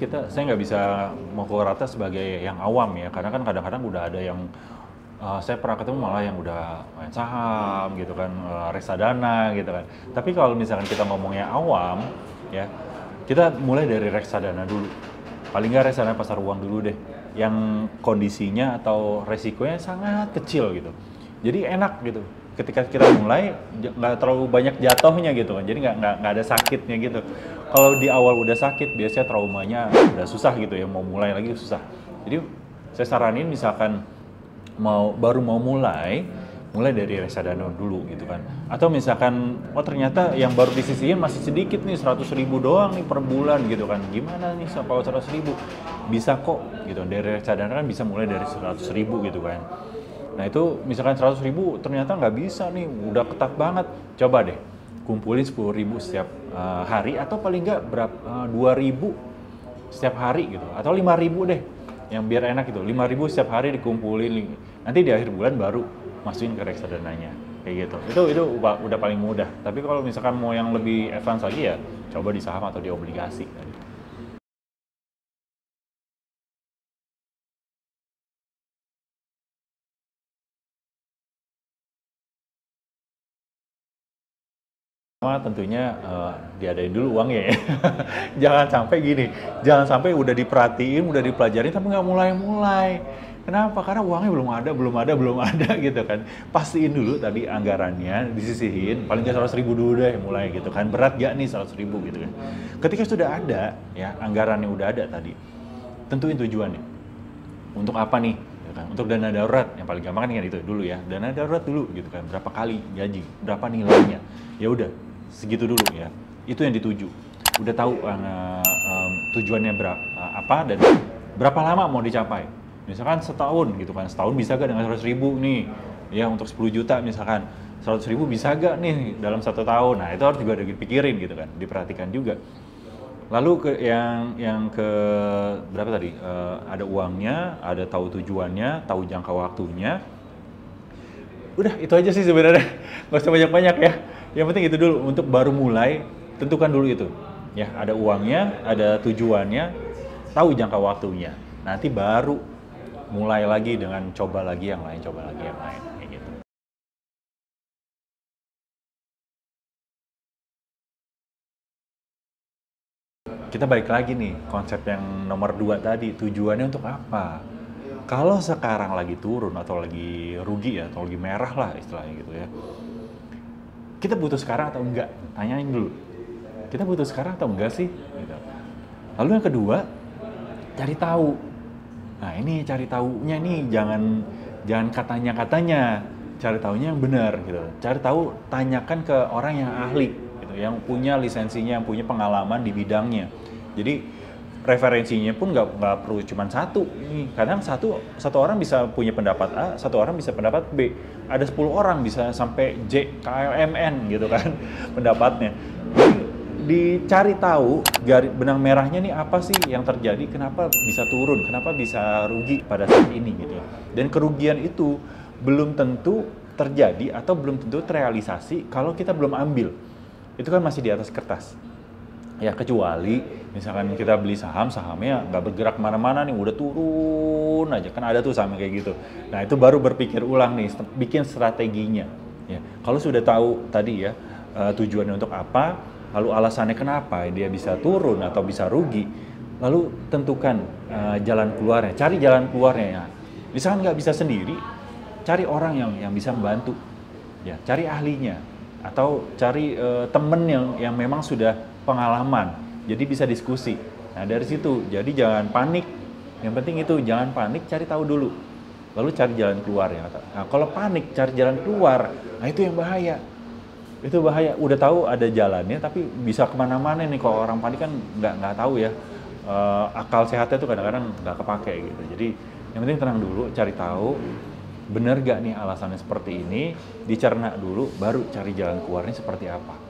saya nggak bisa memukul rata sebagai yang awam ya, karena kan kadang-kadang udah ada yang saya pernah ketemu malah yang udah main saham gitu kan, reksadana gitu kan. Tapi kalau misalkan kita ngomongnya awam ya, kita mulai dari reksadana dulu. Paling nggak reksadana pasar uang dulu deh, yang kondisinya atau resikonya sangat kecil gitu. Jadi enak gitu. Ketika kita mulai nggak terlalu banyak jatuhnya gitu kan, jadi nggak ada sakitnya gitu. Kalau di awal udah sakit, biasanya traumanya udah susah gitu ya, mau mulai lagi susah. Jadi saya saranin misalkan baru mau mulai dari reksadana dulu gitu kan. Atau misalkan, oh ternyata yang baru disisihin masih sedikit nih, 100.000 doang nih per bulan gitu kan. Gimana nih kalau 100.000? Bisa kok gitu, dari reksadana kan bisa mulai dari 100.000 gitu kan. Nah itu misalkan 100.000 ternyata nggak bisa nih, udah ketat banget. Coba deh, kumpulin 10.000 setiap hari, atau paling nggak 2.000 setiap hari gitu. Atau 5.000 deh, yang biar enak gitu. 5.000 setiap hari dikumpulin, nanti di akhir bulan baru masukin ke reksadananya. Kayak gitu. Itu udah paling mudah. Tapi kalau misalkan mau yang lebih advance lagi ya, coba di saham atau di obligasi. Tentunya diadain dulu uangnya ya. Jangan sampai gini, jangan sampai udah diperhatiin, udah dipelajarin tapi nggak mulai-mulai. Kenapa? Karena uangnya belum ada gitu kan. Pastiin dulu tadi anggarannya, disisihin, paling nggak 100.000 dulu deh mulai gitu kan. Berat gak nih 100.000 gitu kan. Ketika sudah ada, ya anggarannya udah ada tadi, tentuin tujuannya. Untuk apa nih? Ya kan? Untuk dana darurat, yang paling gampang kan itu dulu ya. Dana darurat dulu gitu kan. Berapa kali gaji, berapa nilainya. Ya udah, segitu dulu ya. Itu yang dituju. Udah tahu tujuannya apa dan berapa lama mau dicapai. Misalkan setahun gitu kan. Setahun bisa gak dengan 100.000 nih? Ya untuk 10 juta misalkan. 100.000 bisa gak nih dalam 1 tahun? Nah itu harus juga dipikirin gitu kan. Diperhatikan juga. Lalu yang ke berapa tadi? Ada uangnya, ada tahu tujuannya, tahu jangka waktunya. Udah itu aja sih sebenarnya. Nggak usah banyak-banyak ya. Yang penting itu dulu, untuk baru mulai tentukan dulu itu. Ya, ada uangnya, ada tujuannya, tahu jangka waktunya. Nanti baru mulai lagi dengan coba lagi yang lain. Kayak gitu. Kita balik lagi nih, konsep yang nomor 2 tadi, tujuannya untuk apa? Kalau sekarang lagi turun atau lagi rugi ya, atau lagi merah lah istilahnya gitu ya. Kita butuh sekarang atau enggak? Tanyain dulu. Kita butuh sekarang atau enggak sih? Gitu. Lalu yang kedua, cari tahu. Nah ini cari tahunya nih, jangan katanya-katanya. Cari tahunya yang benar gitu. Cari tahu, tanyakan ke orang yang ahli gitu, yang punya lisensinya, yang punya pengalaman di bidangnya. Jadi referensinya pun nggak perlu cuma satu. Kadang satu orang bisa punya pendapat A, satu orang bisa pendapat B. Ada 10 orang bisa sampai J, KLMN gitu kan pendapatnya. Dicari tahu benang merahnya nih apa sih yang terjadi, kenapa bisa turun, kenapa bisa rugi pada saat ini gitu. Dan kerugian itu belum tentu terjadi atau belum tentu terrealisasi kalau kita belum ambil. Itu kan masih di atas kertas. Ya kecuali misalkan kita beli sahamnya nggak bergerak kemana-mana nih, udah turun aja, kan ada tuh saham kayak gitu. Nah itu baru berpikir ulang nih, bikin strateginya. Ya kalau sudah tahu tadi ya tujuannya untuk apa, lalu alasannya kenapa dia bisa turun atau bisa rugi, lalu tentukan jalan keluarnya, cari jalan keluarnya ya. Misalkan nggak bisa sendiri, cari orang yang bisa membantu, ya cari ahlinya atau cari temen yang memang sudah pengalaman, jadi bisa diskusi. Nah dari situ, jadi jangan panik. Yang penting itu jangan panik, cari tahu dulu, lalu cari jalan keluarnya. Nah kalau panik cari jalan keluar, nah itu yang bahaya. Itu bahaya. Udah tahu ada jalannya, tapi bisa kemana-mana nih. Kalau orang panik kan nggak tahu ya. Akal sehatnya tuh kadang-kadang nggak kepake gitu. Jadi yang penting tenang dulu, cari tahu bener gak nih alasannya seperti ini, dicerna dulu, baru cari jalan keluarnya seperti apa.